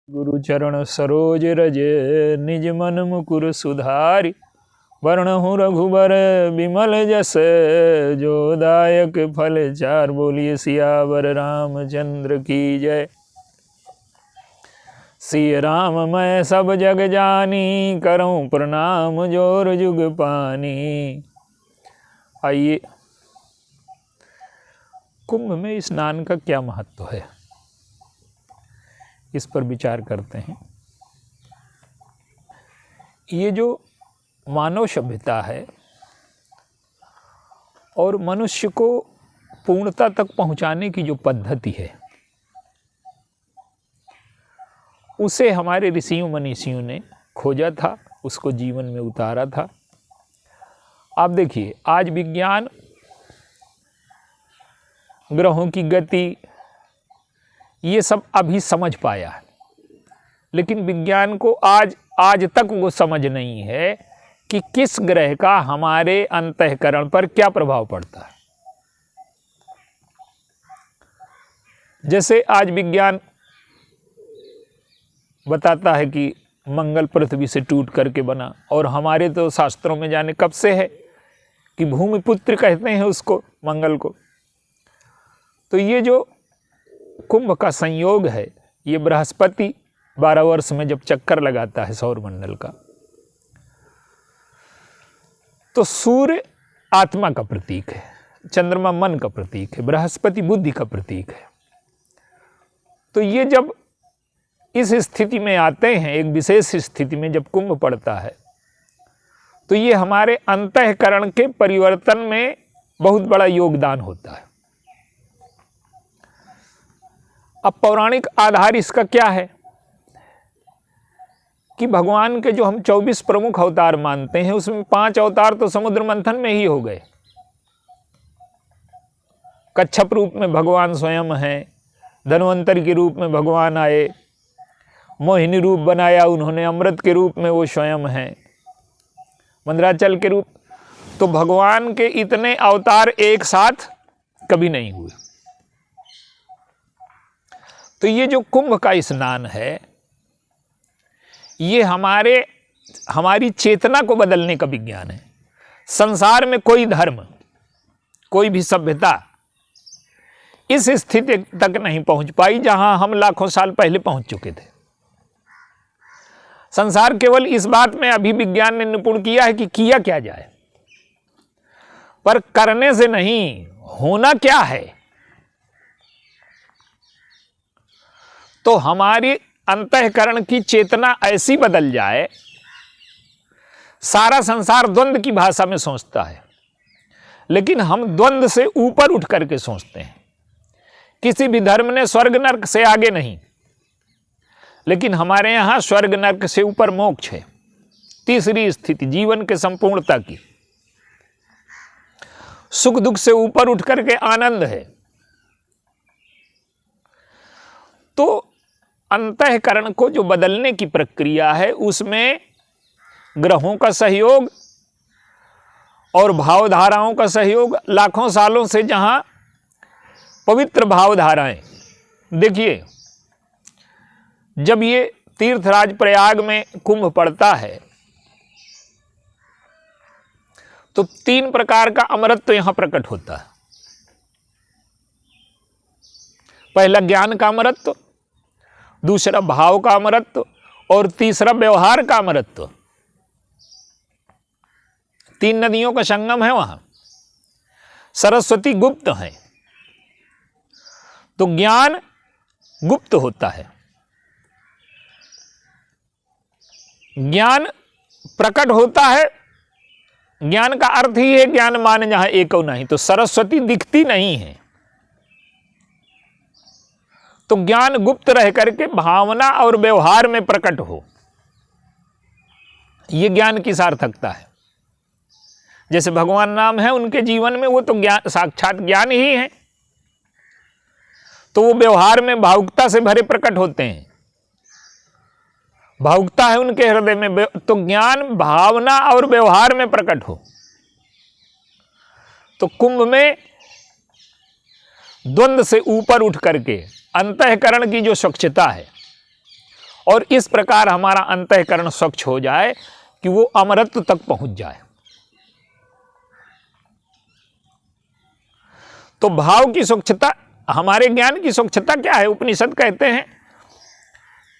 गुरु चरण सरोज रज निज मन मुकुर सुधारि। वर्णहु रघुबर विमल जस जो दायक फल चार। बोलिए सियावर रामचंद्र की जय। सिय राम मैं सब जग जानी, करऊं प्रणाम जोर जुग पानी। आइए, कुंभ में स्नान का क्या महत्व है, इस पर विचार करते हैं। ये जो मानव सभ्यता है और मनुष्य को पूर्णता तक पहुंचाने की जो पद्धति है, उसे हमारे ऋषियों मनीषियों ने खोजा था, उसको जीवन में उतारा था। आप देखिए, आज विज्ञान ग्रहों की गति ये सब अभी समझ पाया है, लेकिन विज्ञान को आज तक वो समझ नहीं है कि किस ग्रह का हमारे अंतःकरण पर क्या प्रभाव पड़ता है। जैसे आज विज्ञान बताता है कि मंगल पृथ्वी से टूट करके बना, और हमारे तो शास्त्रों में जाने कब से है कि भूमिपुत्र कहते हैं उसको, मंगल को। तो ये जो कुंभ का संयोग है, ये बृहस्पति 12 वर्ष में जब चक्कर लगाता है सौरमंडल का, तो सूर्य आत्मा का प्रतीक है, चंद्रमा मन का प्रतीक है, बृहस्पति बुद्धि का प्रतीक है। तो ये जब इस स्थिति में आते हैं, एक विशेष स्थिति में जब कुंभ पड़ता है, तो ये हमारे अंतःकरण के परिवर्तन में बहुत बड़ा योगदान होता है। अब पौराणिक आधार इसका क्या है कि भगवान के जो हम 24 प्रमुख अवतार मानते हैं, उसमें 5 अवतार तो समुद्र मंथन में ही हो गए। कच्छप रूप में भगवान स्वयं हैं, धन्वंतरि के रूप में भगवान आए, मोहिनी रूप बनाया उन्होंने, अमृत के रूप में वो स्वयं हैं, मंदराचल के रूप। तो भगवान के इतने अवतार एक साथ कभी नहीं हुए। तो ये जो कुंभ का स्नान है, ये हमारी चेतना को बदलने का विज्ञान है। संसार में कोई धर्म, कोई भी सभ्यता इस स्थिति तक नहीं पहुंच पाई जहां हम लाखों साल पहले पहुंच चुके थे। संसार केवल इस बात में अभी विज्ञान ने निपुण किया है कि किया क्या जाए, पर करने से नहीं, होना क्या है। तो हमारी अंतःकरण की चेतना ऐसी बदल जाए। सारा संसार द्वंद्व की भाषा में सोचता है, लेकिन हम द्वंद्व से ऊपर उठ करके सोचते हैं। किसी भी धर्म ने स्वर्ग नरक से आगे नहीं, लेकिन हमारे यहां स्वर्ग नरक से ऊपर मोक्ष है, तीसरी स्थिति जीवन के संपूर्णता की। सुख दुख से ऊपर उठ करके आनंद है। तो अंतःकरण को जो बदलने की प्रक्रिया है, उसमें ग्रहों का सहयोग और भावधाराओं का सहयोग, लाखों सालों से जहां पवित्र भावधाराएं, देखिए जब ये तीर्थराज प्रयाग में कुंभ पड़ता है, तो 3 प्रकार का अमरत्व यहां प्रकट होता है। पहला ज्ञान का अमरत्व, दूसरा भाव का अमरत्व, और तीसरा व्यवहार का अमरत्व। 3 नदियों का संगम है वहां। सरस्वती गुप्त है, तो ज्ञान गुप्त होता है। ज्ञान प्रकट होता है। ज्ञान का अर्थ ही है ज्ञान मान जहां एको नहीं। तो सरस्वती दिखती नहीं है, तो ज्ञान गुप्त रह करके भावना और व्यवहार में प्रकट हो, यह ज्ञान की सार्थकता है। जैसे भगवान नाम है उनके जीवन में, वो तो ज्ञान, साक्षात ज्ञान ही है। तो वो व्यवहार में भावुकता से भरे प्रकट होते हैं। भावुकता है उनके हृदय में, तो ज्ञान भावना और व्यवहार में प्रकट हो। तो कुंभ में द्वंद्व से ऊपर उठ करके अंतःकरण की जो स्वच्छता है और इस प्रकार हमारा अंतःकरण स्वच्छ हो जाए कि वो अमरत्व तक पहुंच जाए। तो भाव की स्वच्छता, हमारे ज्ञान की स्वच्छता क्या है? उपनिषद कहते हैं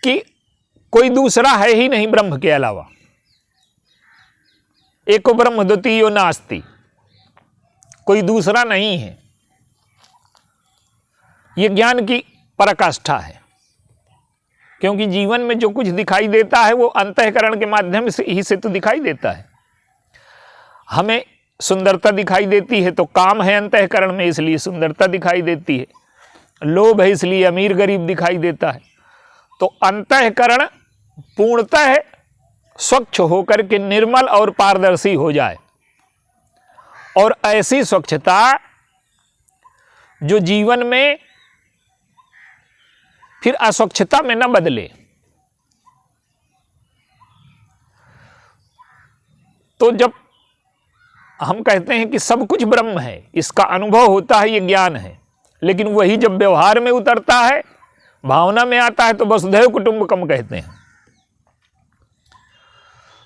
कि कोई दूसरा है ही नहीं ब्रह्म के अलावा, एको ब्रह्म द्वितीयो नास्ति, कोई दूसरा नहीं है। यह ज्ञान की पराकाष्ठा है, क्योंकि जीवन में जो कुछ दिखाई देता है वो अंतःकरण के माध्यम से ही से तो दिखाई देता है। हमें सुंदरता दिखाई देती है तो काम है अंतःकरण में, इसलिए सुंदरता दिखाई देती है। लोभ है इसलिए अमीर गरीब दिखाई देता है। तो अंतःकरण पूर्णतः स्वच्छ होकर के निर्मल और पारदर्शी हो जाए, और ऐसी स्वच्छता जो जीवन में फिर अस्वच्छता में न बदले। तो जब हम कहते हैं कि सब कुछ ब्रह्म है, इसका अनुभव होता है, ये ज्ञान है, लेकिन वही जब व्यवहार में उतरता है, भावना में आता है, तो वसुधैव कुटुंबकम कहते हैं।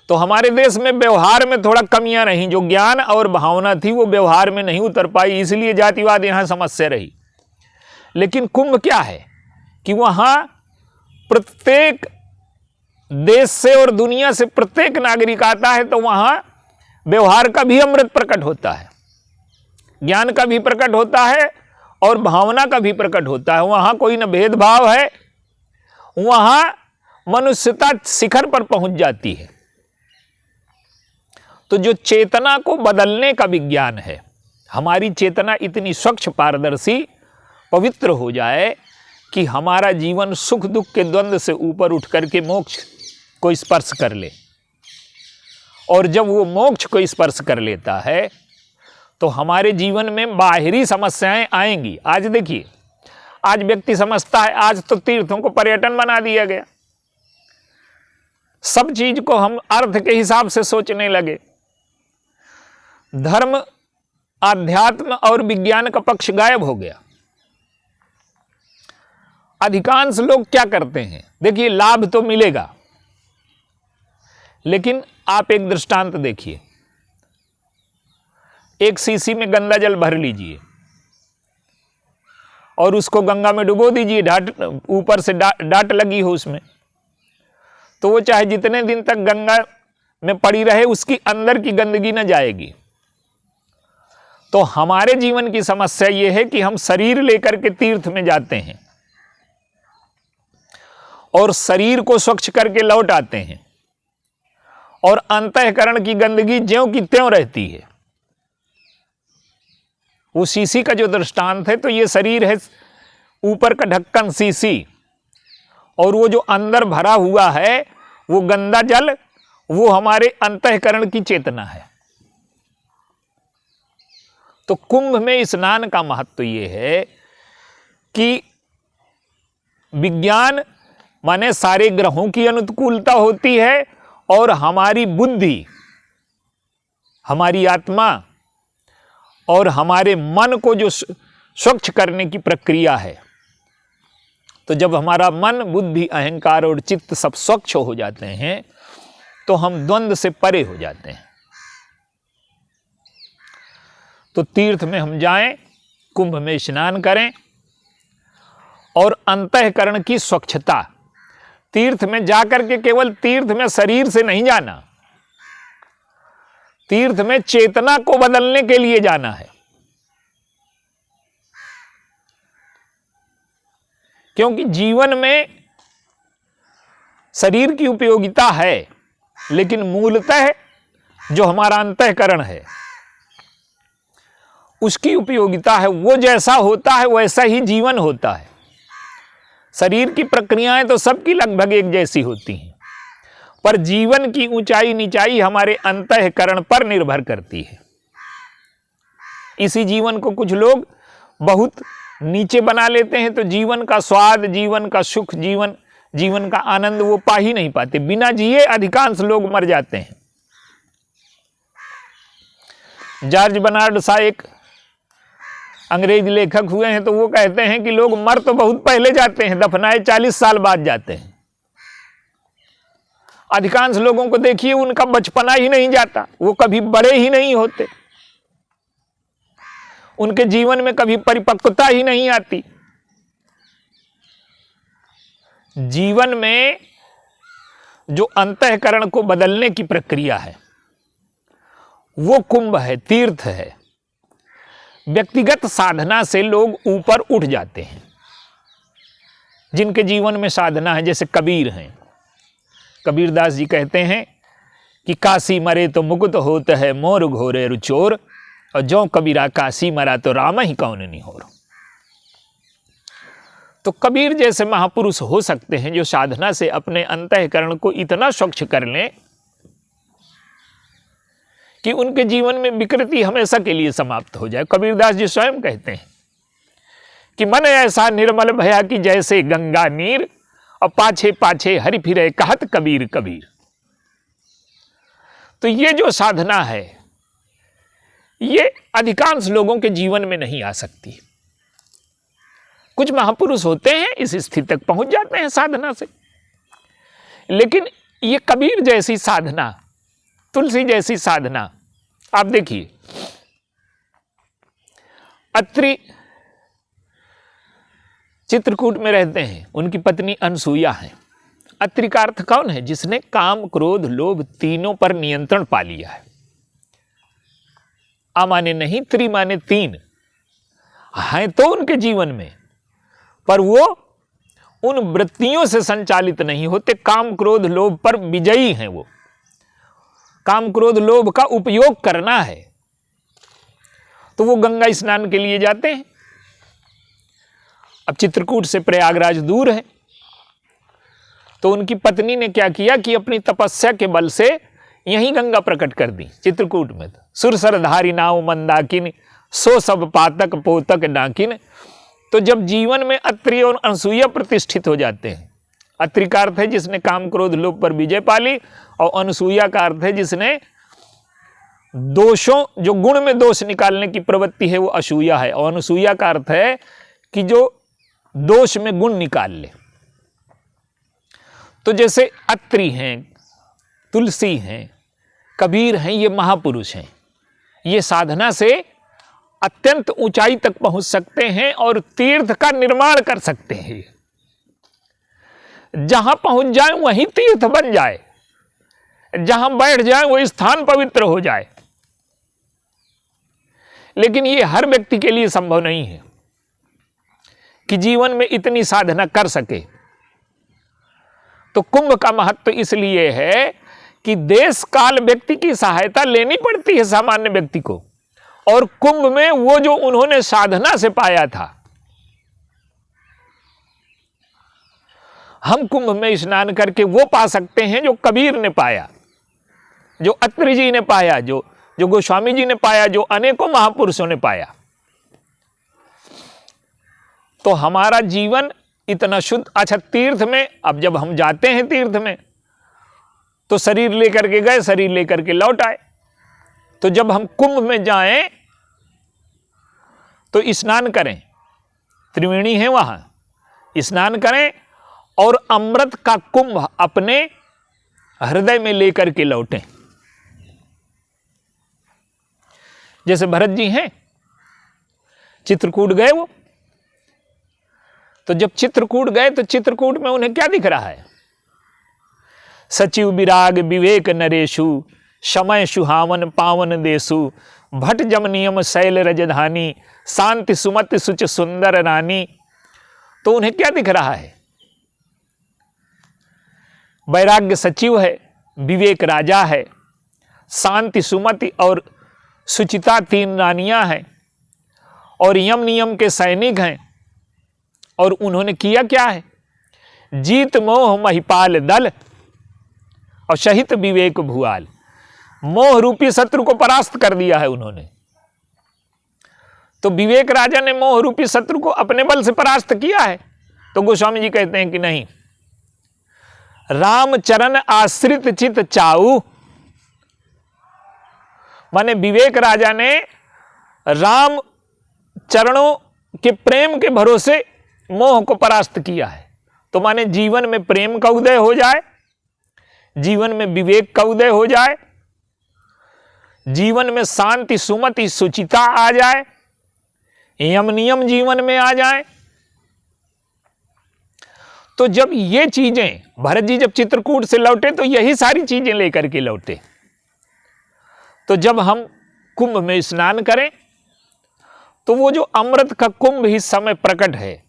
तो हमारे देश में व्यवहार में थोड़ा कमियां रही, जो ज्ञान और भावना थी वो व्यवहार में नहीं उतर पाई, इसलिए जातिवाद यहां समस्या रही। लेकिन कुंभ क्या है कि वहां प्रत्येक देश से और दुनिया से प्रत्येक नागरिक आता है, तो वहां व्यवहार का भी अमृत प्रकट होता है, ज्ञान का भी प्रकट होता है और भावना का भी प्रकट होता है। वहां कोई न भेदभाव है, वहां मनुष्यता शिखर पर पहुंच जाती है। तो जो चेतना को बदलने का विज्ञान है, हमारी चेतना इतनी स्वच्छ पारदर्शी पवित्र हो जाए कि हमारा जीवन सुख दुख के द्वंद्व से ऊपर उठ करके मोक्ष को स्पर्श कर ले। और जब वो मोक्ष को स्पर्श कर लेता है तो हमारे जीवन में बाहरी समस्याएं आएंगी। आज देखिए, आज व्यक्ति समझता है आज तो तीर्थों को पर्यटन बना दिया गया, सब चीज को हम अर्थ के हिसाब से सोचने लगे। धर्म, आध्यात्म और विज्ञान का पक्ष गायब हो गया। अधिकांश लोग क्या करते हैं? देखिए, लाभ तो मिलेगा, लेकिन आप एक दृष्टांत देखिए। एक सीसी में गंदा जल भर लीजिए और उसको गंगा में डुबो दीजिए, ऊपर से डाट लगी हो उसमें, तो वो चाहे जितने दिन तक गंगा में पड़ी रहे, उसकी अंदर की गंदगी न जाएगी। तो हमारे जीवन की समस्या ये है कि हम शरीर लेकर के तीर्थ में जाते हैं और शरीर को स्वच्छ करके लौट आते हैं, और अंतःकरण की गंदगी ज्यों की त्यों रहती है। वो शीशी का जो दृष्टांत है, तो ये शरीर है, ऊपर का ढक्कन शीशी, और वो जो अंदर भरा हुआ है वो गंदा जल, वो हमारे अंतःकरण की चेतना है। तो कुंभ में स्नान का महत्व ये है कि विज्ञान माने सारे ग्रहों की अनुकूलता होती है, और हमारी बुद्धि, हमारी आत्मा और हमारे मन को जो स्वच्छ करने की प्रक्रिया है। तो जब हमारा मन, बुद्धि, अहंकार और चित्त सब स्वच्छ हो जाते हैं तो हम द्वंद्व से परे हो जाते हैं। तो तीर्थ में हम जाएं, कुंभ में स्नान करें, और अंतःकरण की स्वच्छता, तीर्थ में जाकर के केवल तीर्थ में शरीर से नहीं जाना, तीर्थ में चेतना को बदलने के लिए जाना है। क्योंकि जीवन में शरीर की उपयोगिता है, लेकिन मूलतः जो हमारा अंतःकरण है उसकी उपयोगिता है। वो जैसा होता है वैसा ही जीवन होता है। शरीर की प्रक्रियाएं तो सबकी लगभग एक जैसी होती हैं, पर जीवन की ऊंचाई नीचाई हमारे अंतःकरण पर निर्भर करती है। इसी जीवन को कुछ लोग बहुत नीचे बना लेते हैं, तो जीवन का स्वाद, जीवन का सुख, जीवन का आनंद वो पा ही नहीं पाते। बिना जिए अधिकांश लोग मर जाते हैं। जॉर्ज बर्नार्ड शॉ एक अंग्रेज लेखक हुए हैं, तो वो कहते हैं कि लोग मर तो बहुत पहले जाते हैं, दफनाए 40 साल बाद जाते हैं। अधिकांश लोगों को देखिए, उनका बचपना ही नहीं जाता, वो कभी बड़े ही नहीं होते, उनके जीवन में कभी परिपक्वता ही नहीं आती। जीवन में जो अंतःकरण को बदलने की प्रक्रिया है वो कुंभ है, तीर्थ है। व्यक्तिगत साधना से लोग ऊपर उठ जाते हैं। जिनके जीवन में साधना है, जैसे कबीर हैं, कबीरदास जी कहते हैं कि काशी मरे तो मुकुत होत है मोर घोरे रुचोर, और जो कबीरा काशी मरा तो राम ही कौन नहीं हो। तो कबीर जैसे महापुरुष हो सकते हैं जो साधना से अपने अंतःकरण को इतना स्वच्छ कर लें कि उनके जीवन में विकृति हमेशा के लिए समाप्त हो जाए। कबीरदास जी स्वयं कहते हैं कि मन ऐसा निर्मल भया कि जैसे गंगा नीर, और पाछे पाछे हरि फिरे कहत कबीर कबीर। तो ये जो साधना है ये अधिकांश लोगों के जीवन में नहीं आ सकती। कुछ महापुरुष होते हैं इस स्थिति तक पहुंच जाते हैं साधना से, लेकिन ये कबीर जैसी साधना, तुलसी जैसी साधना, आप देखिए अत्रि चित्रकूट में रहते हैं, उनकी पत्नी अनसुईया है। अत्रि का अर्थ कौन है? जिसने काम क्रोध लोभ तीनों पर नियंत्रण पा लिया है। आ माने नहीं, त्रि माने तीन हैं तो उनके जीवन में, पर वो उन वृत्तियों से संचालित नहीं होते। काम क्रोध लोभ पर विजयी हैं वो। काम क्रोध लोभ का उपयोग करना है तो वो गंगा स्नान के लिए जाते हैं। अब चित्रकूट से प्रयागराज दूर है, तो उनकी पत्नी ने क्या किया कि अपनी तपस्या के बल से यहीं गंगा प्रकट कर दी चित्रकूट में। सुरसरधारी नाव मंदाकिन, सो सब पातक पोतक डाकिन। तो जब जीवन में अत्रि और अनसुईया प्रतिष्ठित हो जाते हैं, अत्रि का अर्थ है जिसने काम क्रोध लोभ पर विजय पा ली, और अनसुईया का अर्थ है जिसने दोषों, जो गुण में दोष निकालने की प्रवृत्ति है वो असूया है, और अनसुईया का अर्थ है कि जो दोष में गुण निकाल ले। तो जैसे अत्रि हैं, तुलसी हैं, कबीर हैं, ये महापुरुष हैं। ये साधना से अत्यंत ऊंचाई तक पहुंच सकते हैं और तीर्थ का निर्माण कर सकते हैं। जहां पहुंच जाए वहीं तीर्थ बन जाए, जहां बैठ जाए वो स्थान पवित्र हो जाए। लेकिन ये हर व्यक्ति के लिए संभव नहीं है कि जीवन में इतनी साधना कर सके। तो कुंभ का महत्व इसलिए है कि देश काल व्यक्ति की सहायता लेनी पड़ती है सामान्य व्यक्ति को, और कुंभ में वो जो उन्होंने साधना से पाया था, हम कुंभ में स्नान करके वो पा सकते हैं जो कबीर ने पाया, जो अत्रि जी ने पाया, जो गोस्वामी जी ने पाया, जो अनेकों महापुरुषों ने पाया। तो हमारा जीवन इतना शुद्ध। अच्छा, तीर्थ में अब जब हम जाते हैं तीर्थ में तो शरीर लेकर के गए, शरीर लेकर के लौट आए। तो जब हम कुंभ में जाएं तो स्नान करें, त्रिवेणी है वहां, स्नान करें और अमृत का कुंभ अपने हृदय में लेकर के लौटें। जैसे भरत जी हैं, चित्रकूट गए वो, तो जब चित्रकूट गए तो चित्रकूट में उन्हें क्या दिख रहा है? सचिव विराग विवेक नरेशु, समय सुहावन पावन देशु, भट जम नियम शैल रजधानी, शांति सुमति सुच सुंदर रानी। तो उन्हें क्या दिख रहा है? वैराग्य सचिव है, विवेक राजा है, शांति सुमति और सुचिता तीन रानियां हैं, और यम नियम के सैनिक हैं। और उन्होंने किया क्या है? जीत मोह महिपाल दल और शहित विवेक भुआल। मोह रूपी शत्रु को परास्त कर दिया है उन्होंने। तो विवेक राजा ने मोह रूपी शत्रु को अपने बल से परास्त किया है। तो गोस्वामी जी कहते हैं कि नहीं, राम चरण आश्रित चित चाऊ, माने विवेक राजा ने राम चरणों के प्रेम के भरोसे मोह को परास्त किया है। तो माने जीवन में प्रेम का उदय हो जाए, जीवन में विवेक का उदय हो जाए, जीवन में शांति, सुमति, सुचिता आ जाए, यम नियम जीवन में आ जाए। तो जब ये चीजें, भरत जी जब चित्रकूट से लौटे तो यही सारी चीजें लेकर के लौटे। तो जब हम कुंभ में स्नान करें तो वो जो अमृत का कुंभ ही समय प्रकट है,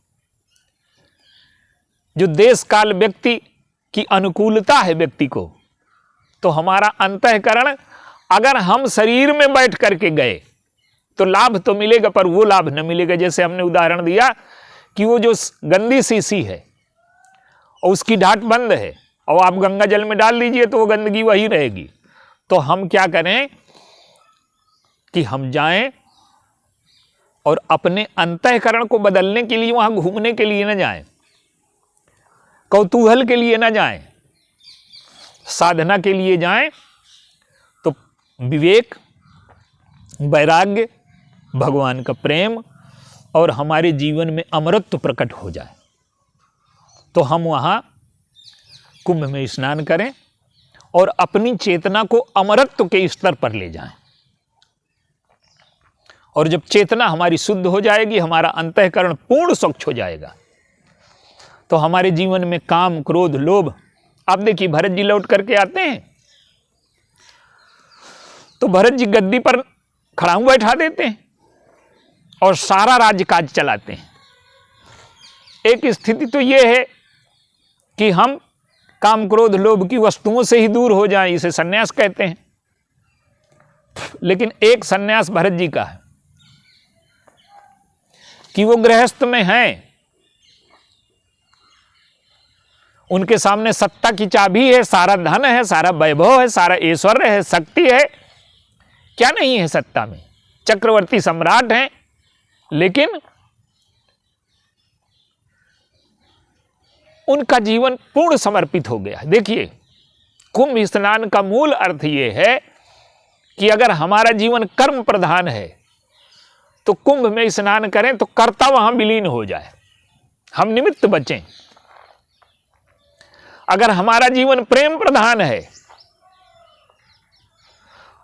जो देश काल व्यक्ति की अनुकूलता है व्यक्ति को, तो हमारा अंतःकरण, अगर हम शरीर में बैठ करके गए तो लाभ तो मिलेगा, पर वो लाभ न मिलेगा। जैसे हमने उदाहरण दिया कि वो जो गंदी शीशी है और उसकी ढाट बंद है और आप गंगा जल में डाल दीजिए तो वो गंदगी वही रहेगी। तो हम क्या करें कि हम जाएं और अपने अंतःकरण को बदलने के लिए वहां घूमने के लिए न जाएं, कौतूहल के लिए न जाएं, साधना के लिए जाएं। तो विवेक, वैराग्य, भगवान का प्रेम और हमारे जीवन में अमरत्व प्रकट हो जाए, तो हम वहां कुंभ में स्नान करें और अपनी चेतना को अमरत्व के स्तर पर ले जाएं। और जब चेतना हमारी शुद्ध हो जाएगी, हमारा अंतःकरण पूर्ण स्वच्छ हो जाएगा, तो हमारे जीवन में काम, क्रोध, लोभ, आप देखिए भरत जी लौट करके आते हैं तो भरत जी गद्दी पर खड़ाऊ बैठा देते हैं और सारा राज्यकाज चलाते हैं। एक स्थिति तो यह है कि हम काम, क्रोध, लोभ की वस्तुओं से ही दूर हो जाएं, इसे सन्यास कहते हैं। लेकिन एक सन्यास भरत जी का है कि वो गृहस्थ में हैं, उनके सामने सत्ता की चाबी है, सारा धन है, सारा वैभव है, सारा ऐश्वर्य है, शक्ति है, क्या नहीं है सत्ता में, चक्रवर्ती सम्राट हैं, लेकिन उनका जीवन पूर्ण समर्पित हो गया। देखिए, कुंभ स्नान का मूल अर्थ यह है कि अगर हमारा जीवन कर्म प्रधान है तो कुंभ में स्नान करें तो कर्ता वहां विलीन हो जाए, हम निमित्त बचें। अगर हमारा जीवन प्रेम प्रधान है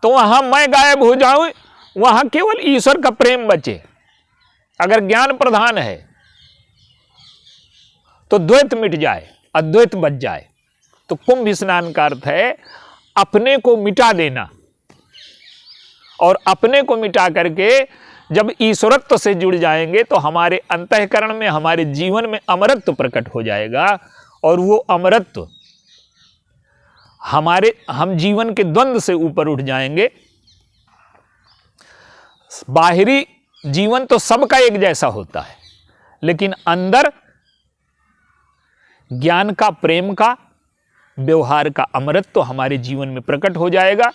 तो वहां मैं गायब हो जाऊं, वहां केवल ईश्वर का प्रेम बचे। अगर ज्ञान प्रधान है तो द्वैत मिट जाए, अद्वैत बच जाए। तो कुंभ स्नान का अर्थ है अपने को मिटा देना, और अपने को मिटा करके जब ईश्वरत्व से जुड़ जाएंगे तो हमारे अंतःकरण में, हमारे जीवन में अमरत्व प्रकट हो जाएगा। और वो अमरत्व हम जीवन के द्वंद्व से ऊपर उठ जाएंगे। बाहरी जीवन तो सबका एक जैसा होता है, लेकिन अंदर ज्ञान का, प्रेम का, व्यवहार का अमरत्व हमारे जीवन में प्रकट हो जाएगा।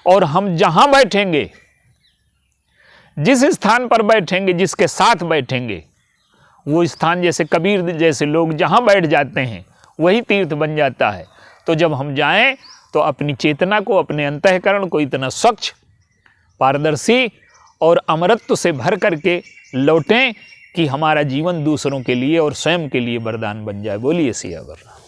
और हम जहां बैठेंगे, जिस स्थान पर बैठेंगे, जिसके साथ बैठेंगे, वो स्थान, जैसे कबीर जैसे लोग जहां बैठ जाते हैं वही तीर्थ बन जाता है। तो जब हम जाएं तो अपनी चेतना को, अपने अंतःकरण को इतना स्वच्छ, पारदर्शी और अमरत्व से भर करके लौटें कि हमारा जीवन दूसरों के लिए और स्वयं के लिए वरदान बन जाए। बोलिए सियावर राम।